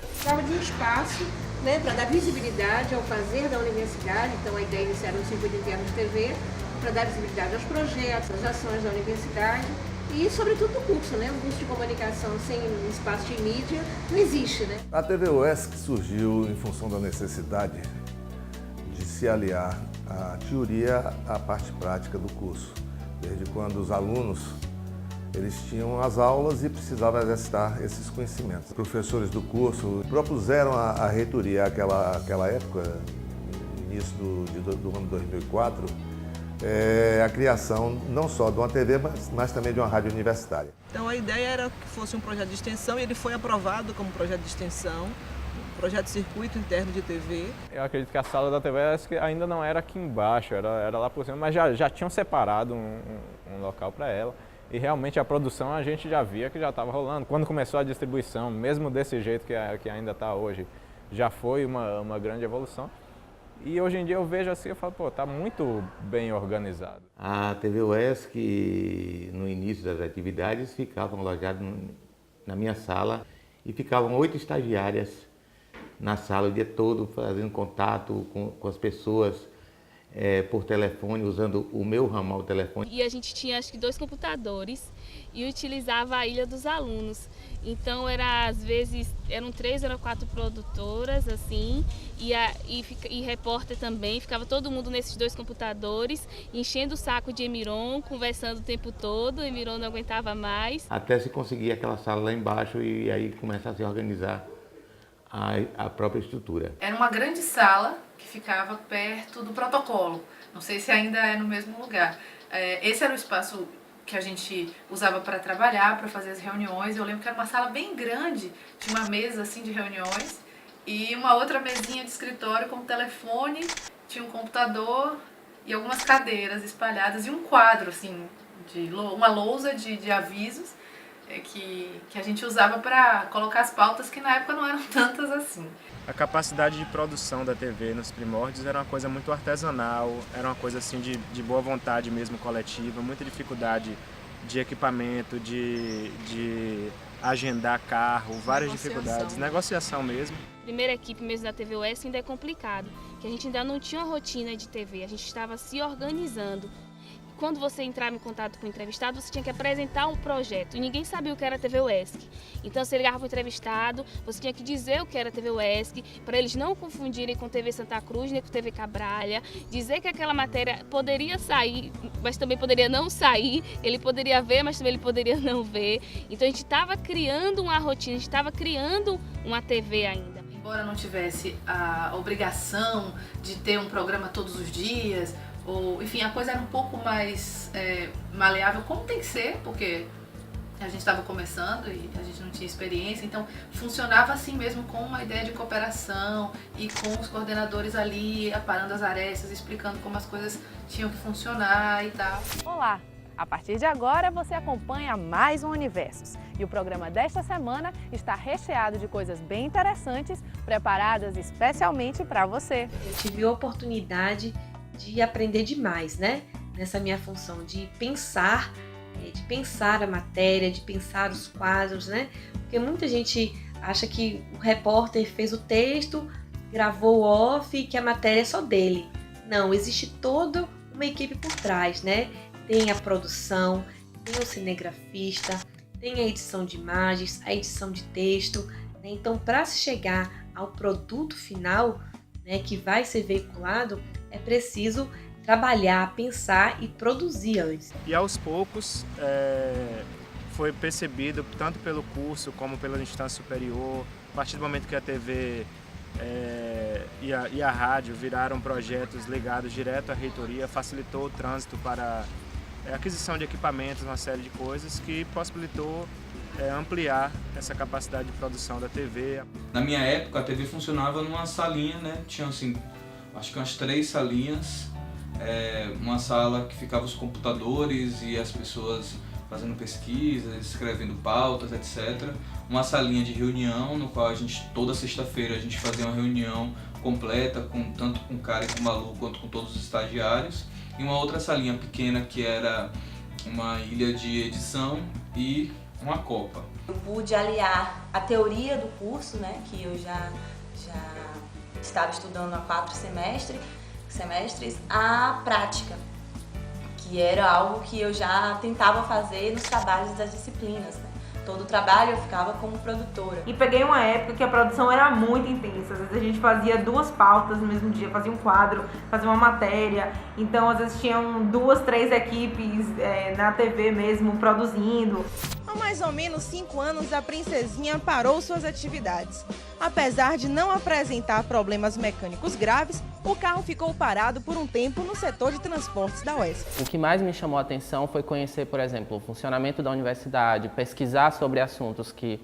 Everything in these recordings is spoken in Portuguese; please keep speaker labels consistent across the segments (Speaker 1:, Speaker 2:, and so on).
Speaker 1: Precisava de um espaço, né, para dar visibilidade ao fazer da universidade. Então a ideia inicial era um circuito interno de TV, para dar visibilidade aos projetos, às ações da universidade e, sobretudo, do curso, né? O curso de comunicação sem espaço de mídia não existe, né?
Speaker 2: A TV UESC surgiu em função da necessidade de se aliar a teoria à parte prática do curso, desde quando os alunos eles tinham as aulas e precisavam exercitar esses conhecimentos. Os professores do curso propuseram à reitoria aquela época, início do ano 2004, a criação não só de uma TV, mas também de uma rádio universitária.
Speaker 3: Então a ideia era que fosse um projeto de extensão e ele foi aprovado como projeto de extensão, projeto de circuito interno de TV.
Speaker 4: Eu acredito que a sala da TV ainda não era aqui embaixo, era lá por cima, mas já tinham separado um local para ela. E realmente a produção a gente já via que já estava rolando. Quando começou a distribuição, mesmo desse jeito que ainda está hoje, já foi uma grande evolução. E hoje em dia eu vejo assim, eu falo, pô, tá muito bem organizado.
Speaker 5: A TV UESC, no início das atividades, ficavam alojadas na minha sala e ficavam 8 estagiárias na sala o dia todo, fazendo contato com as pessoas por telefone, usando o meu ramal telefone.
Speaker 6: E a gente tinha acho que 2 computadores e utilizava a ilha dos alunos. Então às vezes eram 3 ou 4 produtoras assim e repórter também. Ficava todo mundo nesses 2 computadores, enchendo o saco de Emiron, conversando o tempo todo. Emiron não aguentava mais.
Speaker 5: Até se conseguir aquela sala lá embaixo e aí começar a se organizar a própria estrutura.
Speaker 7: Era uma grande sala que ficava perto do protocolo. Não sei se ainda é no mesmo lugar. Esse era o espaço que a gente usava para trabalhar, para fazer as reuniões. Eu lembro que era uma sala bem grande, tinha uma mesa assim de reuniões e uma outra mesinha de escritório com telefone, tinha um computador e algumas cadeiras espalhadas e um quadro assim, uma lousa de avisos que a gente usava para colocar as pautas que na época não eram tantas assim.
Speaker 8: A capacidade de produção da TV nos primórdios era uma coisa muito artesanal, era uma coisa assim de boa vontade mesmo coletiva, muita dificuldade de equipamento, de agendar carro, várias dificuldades, negociação mesmo.
Speaker 6: Primeira equipe mesmo da TV UESC ainda é complicado, que a gente ainda não tinha uma rotina de TV, a gente estava se organizando. Quando você entrava em contato com o entrevistado, você tinha que apresentar um projeto e ninguém sabia o que era a TV UESC. Então você ligava para o entrevistado, você tinha que dizer o que era a TV UESC, para eles não confundirem com TV Santa Cruz nem com TV Cabralha, dizer que aquela matéria poderia sair, mas também poderia não sair, ele poderia ver, mas também ele poderia não ver. Então a gente estava criando uma rotina, a gente estava criando uma TV ainda.
Speaker 7: Embora não tivesse a obrigação de ter um programa todos os dias, ou, enfim, a coisa era um pouco mais maleável, como tem que ser, porque a gente estava começando e a gente não tinha experiência, então funcionava assim mesmo, com uma ideia de cooperação e com os coordenadores ali aparando as arestas, explicando como as coisas tinham que funcionar e tal.
Speaker 9: Olá! A partir de agora você acompanha mais um Universos e o programa desta semana está recheado de coisas bem interessantes preparadas especialmente para você.
Speaker 1: Eu tive a oportunidade de aprender demais, né? Nessa minha função de pensar a matéria, de pensar os quadros, né? Porque muita gente acha que o repórter fez o texto, gravou o off e que a matéria é só dele. Não, existe toda uma equipe por trás, né? Tem a produção, tem o cinegrafista, tem a edição de imagens, a edição de texto, né? Então, para se chegar ao produto final, né, que vai ser veiculado, é preciso trabalhar, pensar e produzir antes.
Speaker 8: E aos poucos foi percebido, tanto pelo curso como pela instância superior, a partir do momento que a TV e a rádio viraram projetos ligados direto à reitoria, facilitou o trânsito para a aquisição de equipamentos, uma série de coisas que possibilitou ampliar essa capacidade de produção da TV.
Speaker 10: Na minha época a TV funcionava numa salinha, né? Tinha assim, acho que umas 3 salinhas, uma sala que ficava os computadores e as pessoas fazendo pesquisas, escrevendo pautas, etc. Uma salinha de reunião no qual toda sexta-feira a gente fazia uma reunião completa, tanto com o Karen, com o Malu, quanto com todos os estagiários. E uma outra salinha pequena que era uma ilha de edição e uma copa.
Speaker 11: Eu pude aliar a teoria do curso, né, que eu já estava estudando há 4 semestres, à prática, que era algo que eu já tentava fazer nos trabalhos das disciplinas, né? Todo o trabalho eu ficava como produtora.
Speaker 12: E peguei uma época que a produção era muito intensa. Às vezes a gente fazia 2 pautas no mesmo dia, fazia um quadro, fazia uma matéria. Então às vezes tinham 2, 3 equipes na TV mesmo produzindo.
Speaker 13: Há mais ou menos 5 anos a Princesinha parou suas atividades. Apesar de não apresentar problemas mecânicos graves, o carro ficou parado por um tempo no setor de transportes da UESC.
Speaker 14: O que mais me chamou a atenção foi conhecer, por exemplo, o funcionamento da universidade, pesquisar sobre assuntos que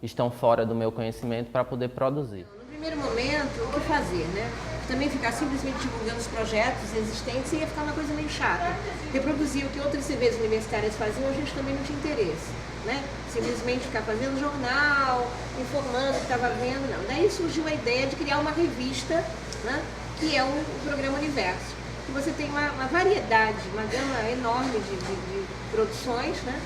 Speaker 14: estão fora do meu conhecimento para poder produzir.
Speaker 15: No primeiro momento, o que fazer, né? Também ficar simplesmente divulgando os projetos existentes ia ficar uma coisa meio chata. Reproduzir o que outras CVs universitárias faziam, a gente também não tinha interesse, né? Simplesmente ficar fazendo jornal, informando o que estava vendo, não. Daí surgiu a ideia de criar uma revista, né? Que é o Programa Universo. E você tem uma variedade, uma gama enorme de produções, né?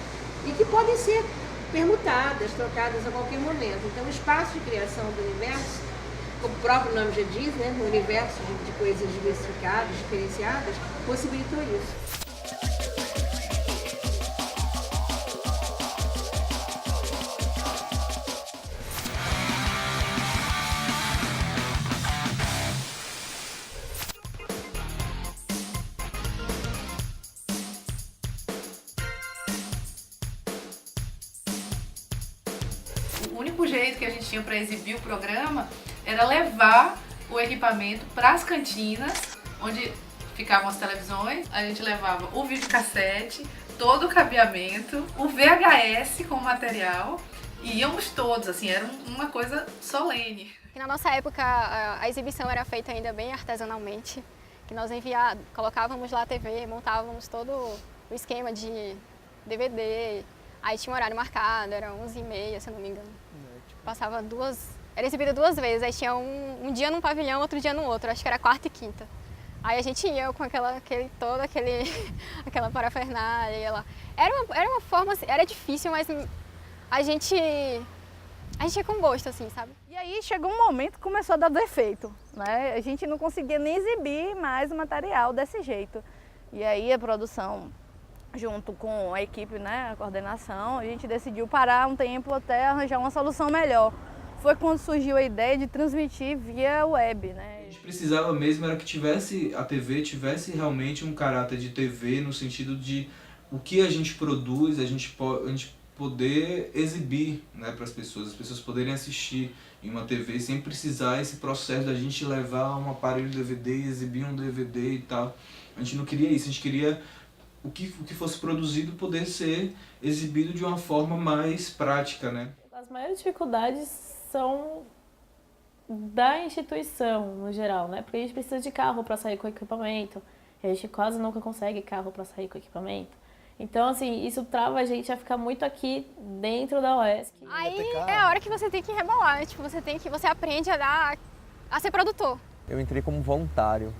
Speaker 15: E que podem ser permutadas, trocadas a qualquer momento. Então, o espaço de criação do universo, como o próprio nome já diz, né? No universo de coisas diversificadas, diferenciadas, possibilitou isso.
Speaker 7: O único jeito que a gente tinha para exibir o programa era levar o equipamento para as cantinas, onde ficavam as televisões. A gente levava o videocassete, todo o cabeamento, o VHS com o material, e íamos todos, assim, era uma coisa solene.
Speaker 16: E na nossa época a exibição era feita ainda bem artesanalmente, que nós colocávamos lá a TV, montávamos todo o esquema de DVD, aí tinha um horário marcado, era 11h30, se eu não me engano. Passava era exibida 2 vezes, aí tinha um dia num pavilhão, outro dia no outro, acho que era quarta e quinta. Aí a gente ia com aquela parafernália lá. Era uma forma, assim, era difícil, mas a gente ia com gosto, assim, sabe?
Speaker 9: E aí chegou um momento que começou a dar defeito, né? A gente não conseguia nem exibir mais o material desse jeito. E aí a produção, junto com a equipe, né, a coordenação, a gente decidiu parar um tempo até arranjar uma solução melhor. Foi quando surgiu a ideia de transmitir via web, né?
Speaker 10: A gente precisava mesmo era que a TV tivesse realmente um caráter de TV no sentido de o que a gente produz, a gente poder exibir, né, para as pessoas poderem assistir em uma TV sem precisar esse processo da gente levar um aparelho DVD e exibir um DVD e tal. A gente não queria isso, a gente queria o que fosse produzido poder ser exibido de uma forma mais prática, né?
Speaker 17: As maiores dificuldades são da instituição, no geral, né? Porque a gente precisa de carro para sair com equipamento, a gente quase nunca consegue carro para sair com equipamento. Então, assim, isso trava a gente a ficar muito aqui dentro da UESC.
Speaker 16: Aí é a hora que você tem que rebolar, né? Tipo, você aprende a ser produtor.
Speaker 18: Eu entrei como voluntário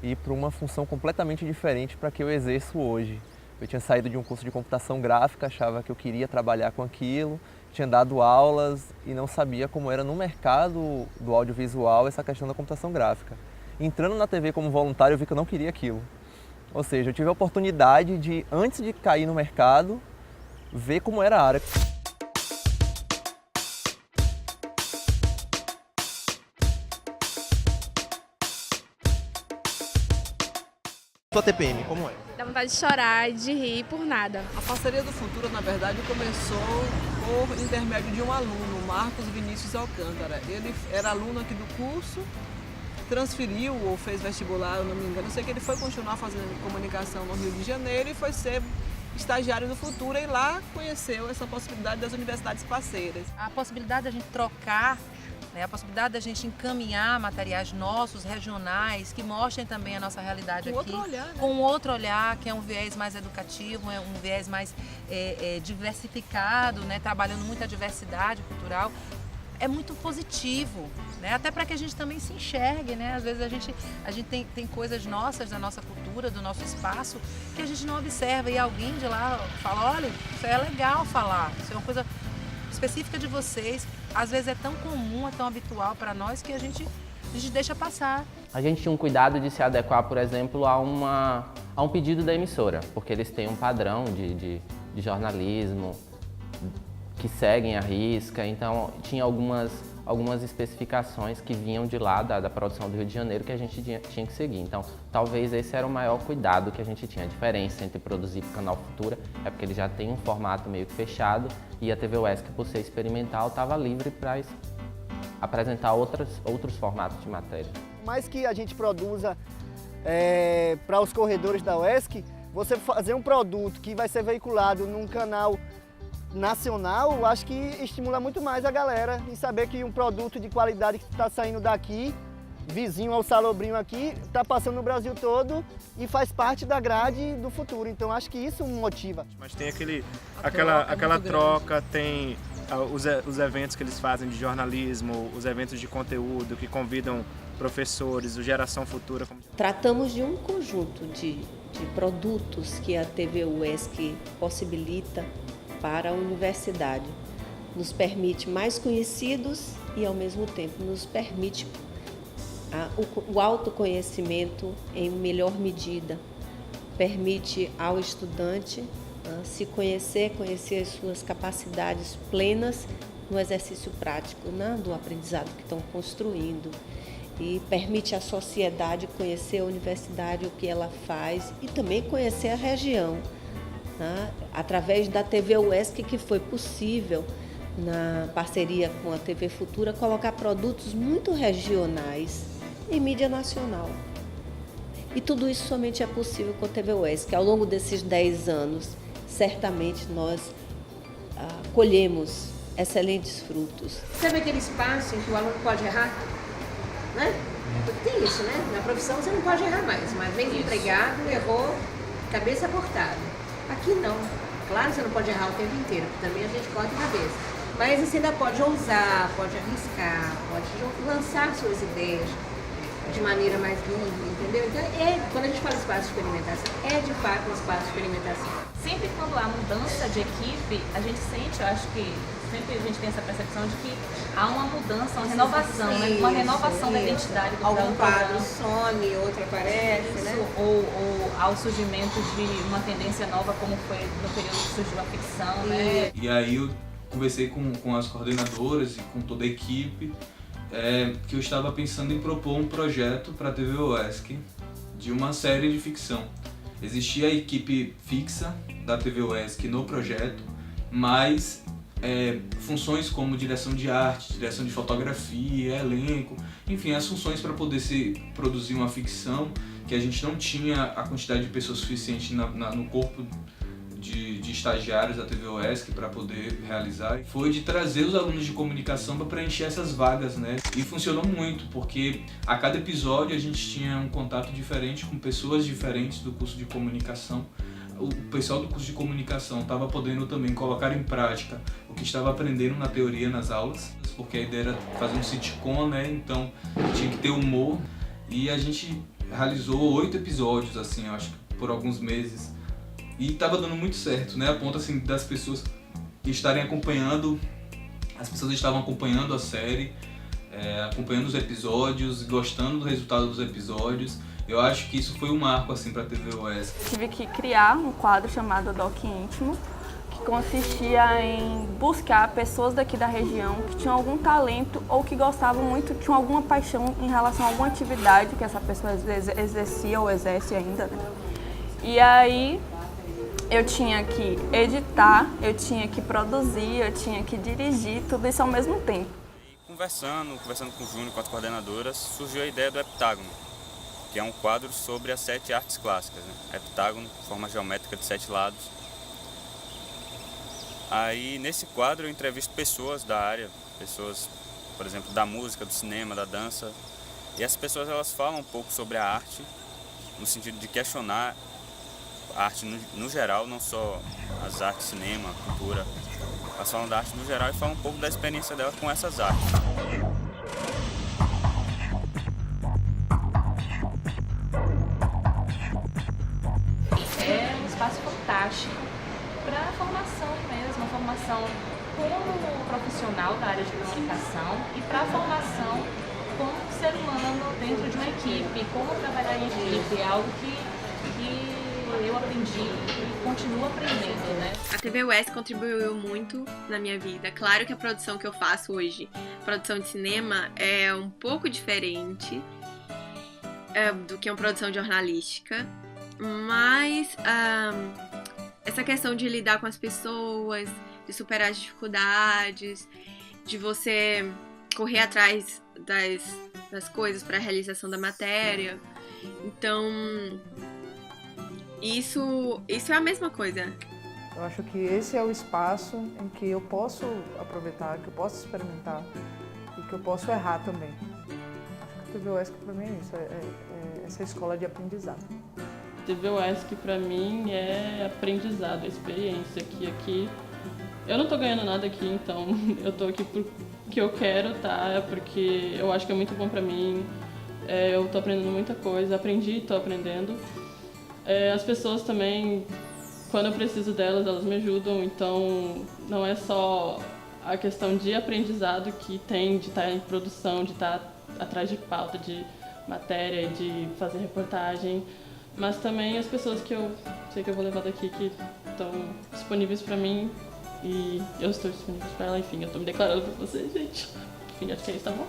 Speaker 18: e para uma função completamente diferente para que eu exerço hoje. Eu tinha saído de um curso de computação gráfica, achava que eu queria trabalhar com aquilo, tinha dado aulas e não sabia como era no mercado do audiovisual essa questão da computação gráfica. Entrando na TV como voluntário, eu vi que eu não queria aquilo. Ou seja, eu tive a oportunidade de, antes de cair no mercado, ver como era a área.
Speaker 19: Sua TPM, como é?
Speaker 6: Dá vontade de chorar, de rir por nada.
Speaker 3: A parceria do Futuro, na verdade, começou por intermédio de um aluno, Marcos Vinícius Alcântara. Ele era aluno aqui do curso, transferiu ou fez vestibular, eu não me engano. Eu sei que ele foi continuar fazendo comunicação no Rio de Janeiro e foi ser estagiário do Futuro e lá conheceu essa possibilidade das universidades parceiras.
Speaker 20: A possibilidade da gente trocar, né, a possibilidade da gente encaminhar materiais nossos, regionais, que mostrem também a nossa realidade
Speaker 3: com
Speaker 20: aqui.
Speaker 3: Outro olhar, né?
Speaker 20: Com outro olhar, que é um viés mais educativo, é um viés mais diversificado, né, trabalhando muito a diversidade cultural. é muito positivo, né? Até para que a gente também se enxergue, né? Às vezes a gente tem coisas nossas, da nossa cultura, do nosso espaço, que a gente não observa e alguém de lá fala, olha, isso é legal falar, isso é uma coisa específica de vocês, às vezes é tão comum, é tão habitual para nós que a gente deixa passar.
Speaker 14: A gente tinha um cuidado de se adequar, por exemplo, a um pedido da emissora, porque eles têm um padrão de jornalismo que seguem à risca, então tinha algumas especificações que vinham de lá da produção do Rio de Janeiro que a gente tinha que seguir. Então, talvez esse era o maior cuidado que a gente tinha. A diferença entre produzir para o Canal Futura é porque ele já tem um formato meio que fechado e a TV UESC, por ser experimental, estava livre para apresentar outros formatos de matéria.
Speaker 21: Mais que a gente produza para os corredores da UESC, você fazer um produto que vai ser veiculado num canal nacional, acho que estimula muito mais a galera em saber que um produto de qualidade que está saindo daqui, vizinho ao Salobrinho aqui, está passando no Brasil todo e faz parte da grade do futuro. Então acho que isso motiva.
Speaker 8: Mas tem aquela troca, tem os eventos que eles fazem de jornalismo, os eventos de conteúdo que convidam professores, o Geração Futura.
Speaker 22: Tratamos de um conjunto de produtos que a TV UESC possibilita para a universidade. Nos permite mais conhecidos e, ao mesmo tempo, nos permite o autoconhecimento em melhor medida. Permite ao estudante se conhecer as suas capacidades plenas no exercício prático, do aprendizado que estão construindo. E permite à sociedade conhecer a universidade, o que ela faz e também conhecer a região. Através da TV UESC, que foi possível, na parceria com a TV Futura, colocar produtos muito regionais em mídia nacional. E tudo isso somente é possível com a TV UESC. Ao longo desses 10 anos, certamente nós colhemos excelentes frutos.
Speaker 15: Sabe aquele espaço em que o aluno pode errar? Né? Tem isso, né? Na profissão você não pode errar mais, mas vem empregado, errou, cabeça cortada. Aqui não. Claro que você não pode errar o tempo inteiro, porque também a gente corta a cabeça. Mas você ainda pode ousar, pode arriscar, pode lançar suas ideias de maneira mais livre, entendeu? Então, quando a gente fala espaço de experimentação, é de fato um espaço de experimentação.
Speaker 23: Sempre quando há mudança de equipe, a gente sente, eu acho que sempre a gente tem essa percepção de que há uma mudança, uma renovação, né? Uma renovação da identidade do
Speaker 15: algum quadro
Speaker 23: programa.
Speaker 15: Some, outro aparece,
Speaker 23: Isso,
Speaker 15: né?
Speaker 23: Ou ao surgimento de uma tendência nova, como foi no período que surgiu a ficção, né?
Speaker 10: E aí eu conversei com as coordenadoras e com toda a equipe, que eu estava pensando em propor um projeto para a TV UESC de uma série de ficção. Existia a equipe fixa da TV UESC no projeto, mas funções como direção de arte, direção de fotografia, elenco, enfim, as funções para poder se produzir uma ficção que a gente não tinha a quantidade de pessoas suficiente no corpo de estagiários da TV UESC para poder realizar, foi de trazer os alunos de comunicação para preencher essas vagas, né? E funcionou muito, porque a cada episódio a gente tinha um contato diferente com pessoas diferentes do curso de comunicação. O pessoal do curso de comunicação estava podendo também colocar em prática o que estava aprendendo na teoria nas aulas, porque a ideia era fazer um sitcom, né? Então tinha que ter humor, e a gente realizou 8 episódios, assim, eu acho que por alguns meses. E estava dando muito certo, né? A ponto assim das pessoas estarem acompanhando, as pessoas estavam acompanhando a série, acompanhando os episódios, gostando do resultado dos episódios. Eu acho que isso foi um marco assim para a TV UESC.
Speaker 24: Tive que criar um quadro chamado Doc Íntimo, que consistia em buscar pessoas daqui da região que tinham algum talento ou que gostavam muito, tinham alguma paixão em relação a alguma atividade que essa pessoa exercia ou exerce ainda, né? E aí eu tinha que editar, eu tinha que produzir, eu tinha que dirigir, tudo isso ao mesmo tempo.
Speaker 25: Conversando com o Júnior, com as coordenadoras, surgiu a ideia do heptágono, que é um quadro sobre as 7 artes clássicas, né? Heptágono, forma geométrica de 7 lados. Aí, nesse quadro, eu entrevisto pessoas da área, pessoas, por exemplo, da música, do cinema, da dança. E essas pessoas, elas falam um pouco sobre a arte, no sentido de questionar a arte no geral, não só as artes, cinema, cultura, Elas falam da arte no geral e falam um pouco da experiência delas com essas artes.
Speaker 23: É um espaço fantástico para a formação mesmo, a formação como profissional da área de comunicação e para a formação como ser humano dentro de uma equipe, como trabalhar em equipe, é algo que eu aprendi e continuo aprendendo, né?
Speaker 1: A TV UESC contribuiu muito na minha vida. Claro que a produção que eu faço hoje, produção de cinema, é um pouco diferente do que uma produção jornalística, mas essa questão de lidar com as pessoas, de superar as dificuldades, de você correr atrás das coisas para a realização da matéria. Então, isso é a mesma coisa.
Speaker 2: Eu acho que esse é o espaço em que eu posso aproveitar, que eu posso experimentar e que eu posso errar também. Acho que a TV UESC para mim é isso, é essa escola de aprendizado.
Speaker 4: TV UESC para mim é aprendizado, é experiência. Aqui eu não estou ganhando nada aqui, então eu estou aqui porque eu quero, tá? Porque eu acho que é muito bom para mim. Eu estou aprendendo muita coisa, aprendi e estou aprendendo. As pessoas também, quando eu preciso delas, elas me ajudam, então não é só a questão de aprendizado que tem de estar em produção, de estar atrás de pauta, de matéria, de fazer reportagem, mas também as pessoas que eu sei que eu vou levar daqui que estão disponíveis para mim e eu estou disponível para ela, enfim, eu estou me declarando para vocês, gente. Enfim, acho que é isso, tá bom?